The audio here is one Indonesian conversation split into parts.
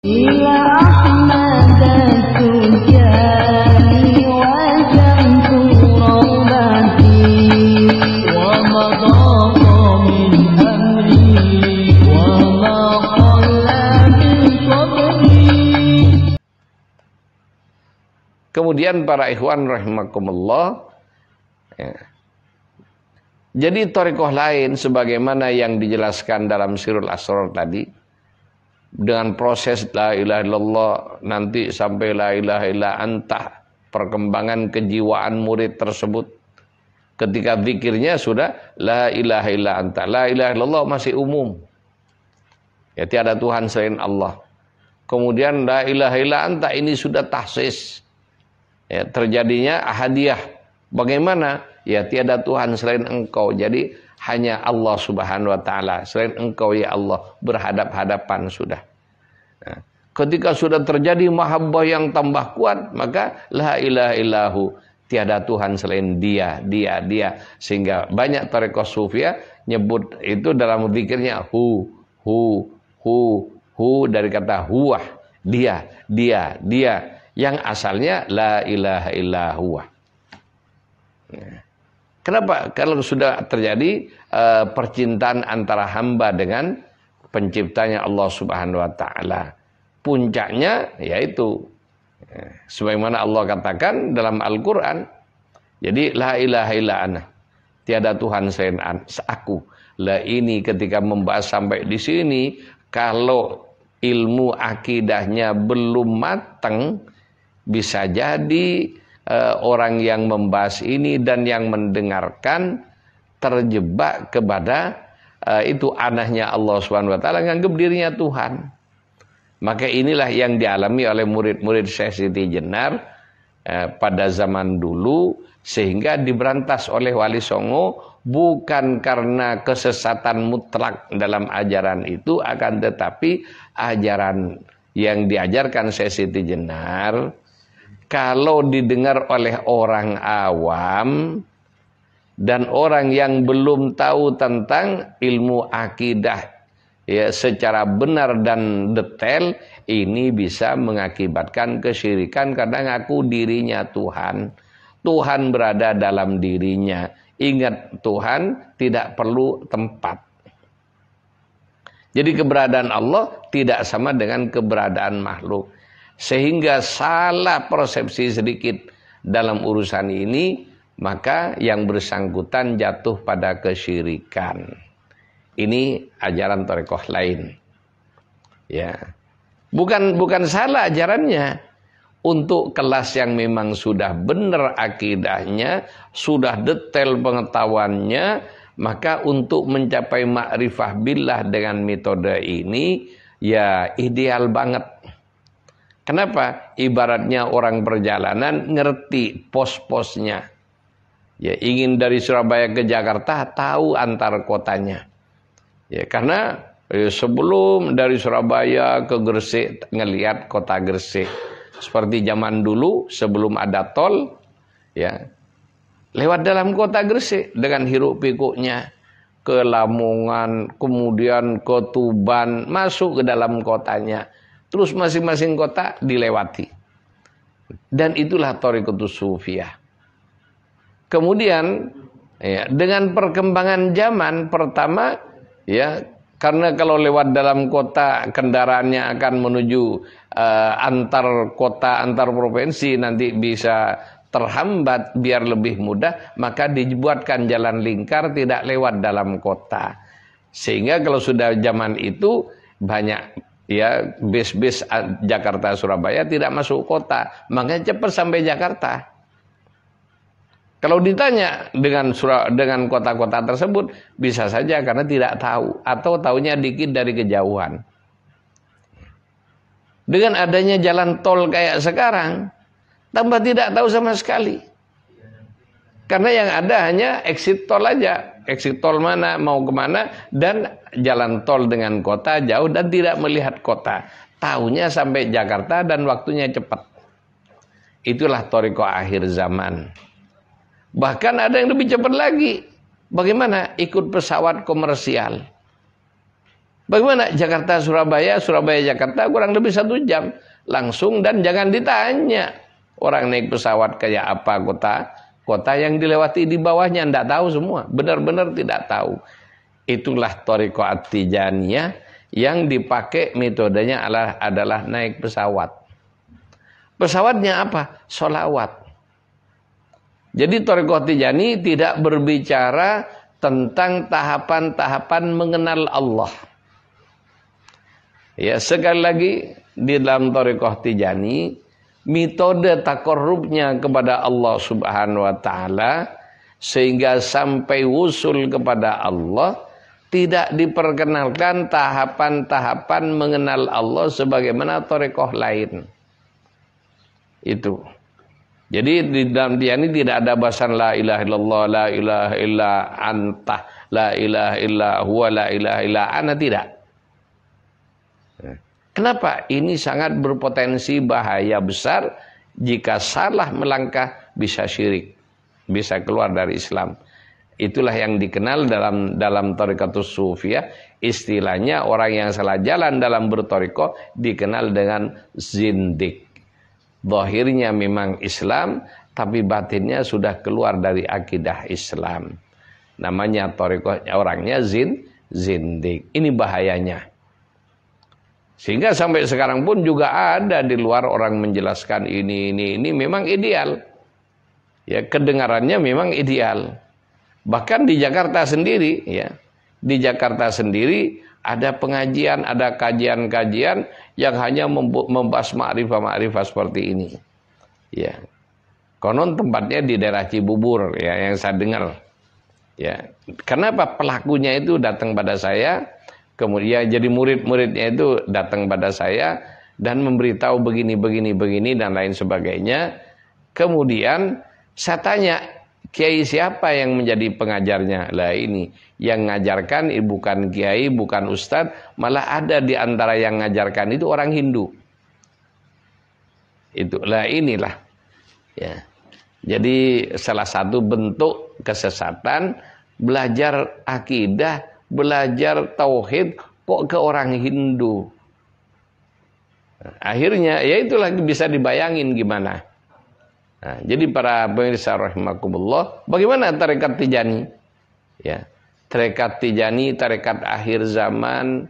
إلى أحمد التجاني وجمت روضتي ومضى من أمري وما قل من صبري. Kemudian para ikhwan rahimakumullah, ya. Jadi thariqah lain sebagaimana yang dijelaskan dalam Sirrul Asrar tadi, dengan proses la ilaha illallah nanti sampai la ilaha illa anta, perkembangan kejiwaan murid tersebut. Ketika zikirnya sudah la ilaha illa anta, la ilaha illallah masih umum, ya tiada Tuhan selain Allah. Kemudian la ilaha illa anta ini sudah tahsis, ya terjadinya ahadiyah. Bagaimana? Ya tiada Tuhan selain engkau, jadi hanya Allah subhanahu wa ta'ala, selain engkau ya Allah, berhadap-hadapan sudah. Nah, ketika sudah terjadi mahabbah yang tambah kuat, maka la ilaha illahu, tiada Tuhan selain dia. Sehingga banyak thariqah sufiyah nyebut itu dalam zikirnya hu dari kata huwah, dia, yang asalnya la ilaha illahu. Kenapa? Kalau sudah terjadi percintaan antara hamba dengan penciptanya Allah Subhanahu wa taala, puncaknya yaitu sebagaimana Allah katakan dalam Al-Qur'an. Jadi la ilaha illa ana, tiada Tuhan selain aku. Lah ini ketika membahas sampai di sini, kalau ilmu akidahnya belum matang, bisa jadi orang yang membahas ini dan yang mendengarkan terjebak kepada itu anahnya Allah Subhanahu wa taala, nganggap dirinya Tuhan. Maka inilah yang dialami oleh murid-murid Syekh Siti Jenar pada zaman dulu, sehingga diberantas oleh Wali Songo bukan karena kesesatan mutlak dalam ajaran itu, akan tetapi ajaran yang diajarkan Syekh Siti Jenar kalau didengar oleh orang awam dan orang yang belum tahu tentang ilmu akidah ya secara benar dan detail, ini bisa mengakibatkan kesyirikan karena ngaku dirinya Tuhan. Tuhan berada dalam dirinya. Ingat, Tuhan tidak perlu tempat. Jadi keberadaan Allah tidak sama dengan keberadaan makhluk. Sehingga salah persepsi sedikit dalam urusan ini, maka yang bersangkutan jatuh pada kesyirikan. Ini ajaran thariqah lain. Ya. Bukan salah ajarannya. Untuk kelas yang memang sudah benar akidahnya, sudah detail pengetahuannya, maka untuk mencapai ma'rifah billah dengan metode ini ya ideal banget. Kenapa? Ibaratnya orang perjalanan ngerti pos-posnya. Ya, ingin dari Surabaya ke Jakarta tahu antar kotanya. Ya, karena sebelum dari Surabaya ke Gresik ngelihat kota Gresik. Seperti zaman dulu sebelum ada tol, ya. Lewat dalam kota Gresik dengan hiruk pikuknya ke Lamongan, kemudian ke Tuban, masuk ke dalam kotanya. Terus masing-masing kota dilewati. Dan itulah thariqatus sufiyah. Kemudian ya, dengan perkembangan zaman pertama ya, karena kalau lewat dalam kota kendaraannya akan menuju antar kota, antar provinsi, nanti bisa terhambat. Biar lebih mudah, maka dibuatkan jalan lingkar tidak lewat dalam kota. Sehingga kalau sudah zaman itu banyak ya bis-bis Jakarta Surabaya tidak masuk kota, makanya cepat sampai Jakarta. Kalau ditanya dengan kota-kota tersebut, bisa saja karena tidak tahu atau tahunya dikit dari kejauhan. Dengan adanya jalan tol kayak sekarang, tambah tidak tahu sama sekali. Karena yang ada hanya exit tol aja. Exit tol mana, mau kemana, dan jalan tol dengan kota jauh dan tidak melihat kota. Tahunya sampai Jakarta dan waktunya cepat. Itulah thariqah akhir zaman. Bahkan ada yang lebih cepat lagi. Bagaimana? Ikut pesawat komersial. Bagaimana Jakarta Surabaya, Surabaya Jakarta kurang lebih 1 jam langsung, dan jangan ditanya orang naik pesawat kayak apa kota yang dilewati di bawahnya, tidak tahu semua, benar-benar tidak tahu. Itulah Thariqah At-Tijaniyah yang dipakai metodenya adalah naik pesawat. Pesawatnya apa? Sholawat. Jadi Thariqah Tijani tidak berbicara tentang tahapan-tahapan mengenal Allah. Ya, sekali lagi di dalam Thariqah Tijani, metode takarrubnya kepada Allah Subhanahu wa taala sehingga sampai wusul kepada Allah, tidak diperkenalkan tahapan-tahapan mengenal Allah sebagaimana thariqah lain. Itu. Jadi di dalam dia ini tidak ada bahasan la ilaha illallah, la ilaha illa anta, la ilaha illa huwa, la ilaha illa ana, tidak. Kenapa? Ini sangat berpotensi bahaya besar. Jika salah melangkah bisa syirik, bisa keluar dari Islam. Itulah yang dikenal dalam Thariqatus Sufiyah, istilahnya orang yang salah jalan dalam berthariqah dikenal dengan zindik. Zahirnya memang Islam, tapi batinnya sudah keluar dari akidah Islam. Namanya thariqah, orangnya zindik. Ini bahayanya. Sehingga sampai sekarang pun juga ada di luar orang menjelaskan ini memang ideal. Ya, kedengarannya memang ideal. Bahkan di Jakarta sendiri, ya, di Jakarta sendiri ada pengajian, ada kajian-kajian yang hanya membahas ma'rifah-ma'rifah seperti ini. Ya, konon tempatnya di daerah Cibubur, ya, yang saya dengar. Ya, kenapa pelakunya itu datang pada saya, kemudian jadi murid-muridnya itu datang pada saya dan memberitahu begini dan lain sebagainya. Kemudian saya tanya, kiai siapa yang menjadi pengajarnya? Lah ini, yang ngajarkan bukan kiai, bukan ustadz, malah ada di antara yang ngajarkan itu orang Hindu. Itulah inilah. Ya. Jadi salah satu bentuk kesesatan, belajar akidah, belajar tauhid kok ke orang Hindu. Akhirnya ya itulah, bisa dibayangin gimana. Nah, jadi para pemirsa rahimakumullah, bagaimana tarekat Tijani? Ya, tarekat Tijani, tarekat akhir zaman,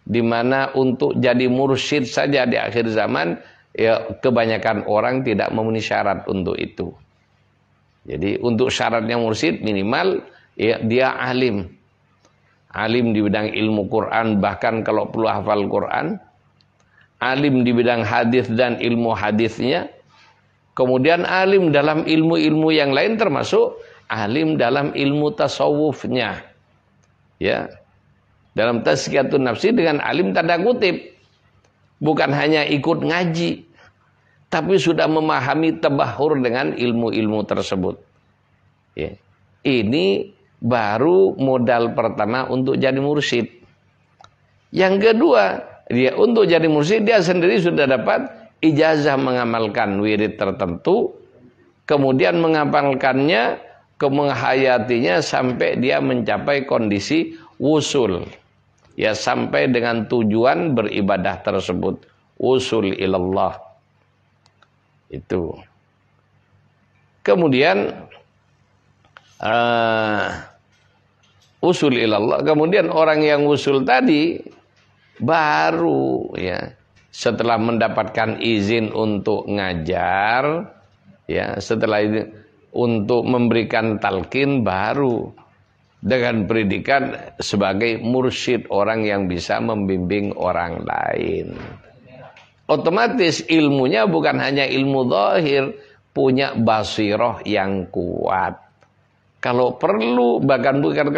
di mana untuk jadi mursyid saja di akhir zaman, ya kebanyakan orang tidak memenuhi syarat untuk itu. Jadi untuk syaratnya mursyid minimal ya dia alim di bidang ilmu Quran, bahkan kalau perlu hafal Quran, alim di bidang hadis dan ilmu hadisnya. Kemudian alim dalam ilmu-ilmu yang lain, termasuk alim dalam ilmu tasawufnya. Ya. Dalam tazkiyatun nafsi dengan alim tanda kutip. Bukan hanya ikut ngaji, tapi sudah memahami tabahur dengan ilmu-ilmu tersebut. Ya. Ini baru modal pertama untuk jadi mursyid. Yang kedua, dia untuk jadi mursyid dia sendiri sudah dapat ijazah mengamalkan wirid tertentu, kemudian mengamalkannya, menghayatinya sampai dia mencapai kondisi wusul. Ya, sampai dengan tujuan beribadah tersebut, wusul ilallah. Itu. Kemudian usul ilallah, kemudian orang yang usul tadi baru ya setelah mendapatkan izin untuk ngajar, ya setelah itu untuk memberikan talqin, baru dengan pendidikan sebagai mursyid, orang yang bisa membimbing orang lain. Otomatis ilmunya bukan hanya ilmu zahir, punya basirah yang kuat. Kalau perlu, bahkan bukan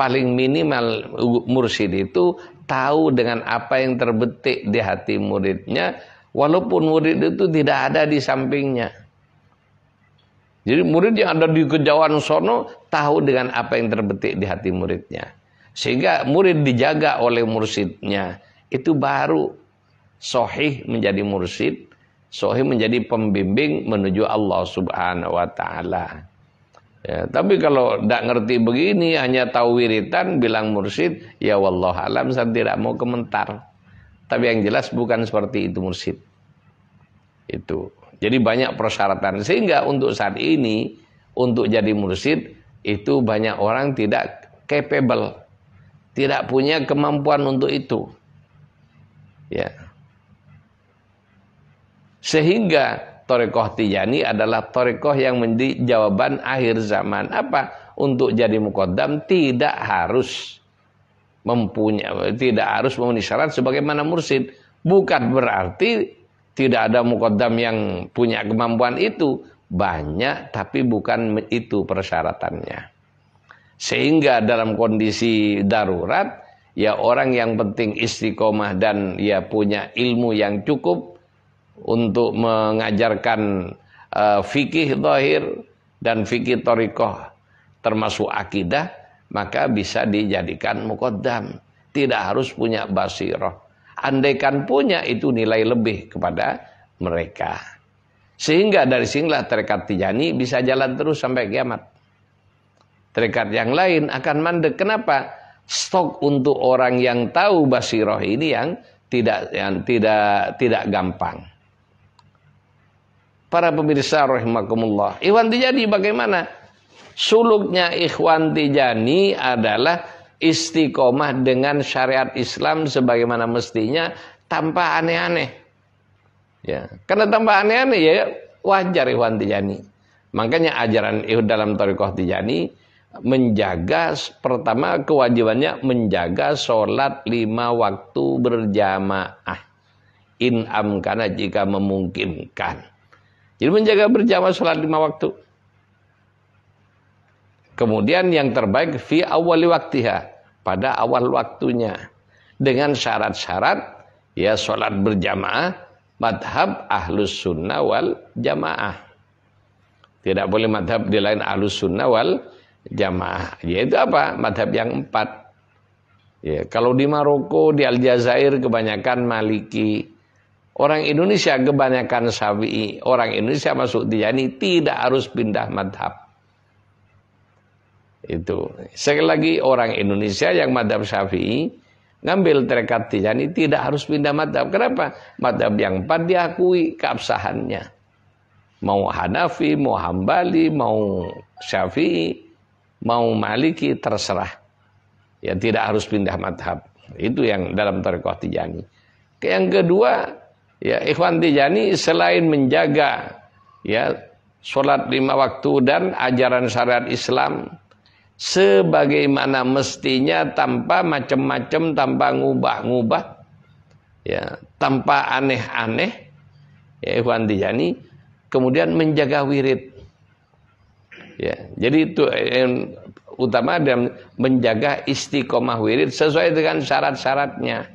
paling minimal mursyid itu tahu dengan apa yang terbetik di hati muridnya, walaupun murid itu tidak ada di sampingnya. Jadi murid yang ada di kejauhan sono tahu dengan apa yang terbetik di hati muridnya. Sehingga murid dijaga oleh mursyidnya. Itu baru sahih menjadi mursyid, sahih menjadi pembimbing menuju Allah Subhanahu wa taala. Ya, tapi kalau tidak ngerti begini, hanya tahu wiritan, bilang mursyid, ya wallah alam, saya tidak mau komentar. Tapi yang jelas bukan seperti itu mursyid. Itu. Jadi banyak persyaratan. Sehingga untuk saat ini, untuk jadi mursyid, itu banyak orang tidak capable. Tidak punya kemampuan untuk itu. Ya. Sehingga Thariqah Tijani adalah thariqah yang menjadi jawaban akhir zaman. Apa? Untuk jadi muqaddam tidak harus memenuhi syarat sebagaimana mursyid. Bukan berarti tidak ada muqaddam yang punya kemampuan itu. Banyak, tapi bukan itu persyaratannya. Sehingga dalam kondisi darurat, ya orang yang penting istiqomah dan ya punya ilmu yang cukup untuk mengajarkan fikih zahir dan fikih thariqah termasuk akidah, maka bisa dijadikan muqaddam. Tidak harus punya basirah. Andaikan punya, itu nilai lebih kepada mereka. Sehingga dari sinilah tarekat Tijani bisa jalan terus sampai kiamat. Tarekat yang lain akan mandek. Kenapa? Stok untuk orang yang tahu basirah ini yang tidak gampang. Para pemirsa rahimakumullah, Ikhwan Tijani bagaimana? Suluknya Ikhwan Tijani adalah istiqomah dengan syariat Islam sebagaimana mestinya, tanpa aneh-aneh. Ya, karena tanpa aneh-aneh ya wajar Ikhwan Tijani. Makanya ajaran dalam Thariqah Tijani menjaga, pertama kewajibannya menjaga sholat 5 waktu berjamaah. In amkana, jika memungkinkan. Jadi menjaga berjamaah sholat 5 waktu. Kemudian yang terbaik fi awali waktiha, pada awal waktunya. Dengan syarat-syarat ya sholat berjamaah madhab ahlus sunnah wal jamaah. Tidak boleh madhab di lain ahlus sunnah wal jamaah. Yaitu apa? Madhab yang 4. Ya, kalau di Maroko, di Aljazair kebanyakan Maliki. Orang Indonesia kebanyakan Syafi'i. Orang Indonesia masuk Tijani tidak harus pindah madhab. Itu. Sekali lagi, orang Indonesia yang madhab Syafi'i ngambil tarekat Tijani tidak harus pindah madhab. Kenapa? Madhab yang 4 diakui keabsahannya. Mau Hanafi, mau Hambali, mau Syafi'i, mau Maliki, terserah. Ya tidak harus pindah madhab. Itu yang dalam tarekat Tijani. Yang kedua, ya Ikhwan Tijani selain menjaga ya sholat 5 waktu dan ajaran syariat Islam sebagaimana mestinya, tanpa macam-macam, tanpa ngubah-ngubah, ya tanpa aneh-aneh, ya Ikhwan Tijani kemudian menjaga wirid. Ya, jadi itu yang utama dan menjaga istiqomah wirid sesuai dengan syarat-syaratnya.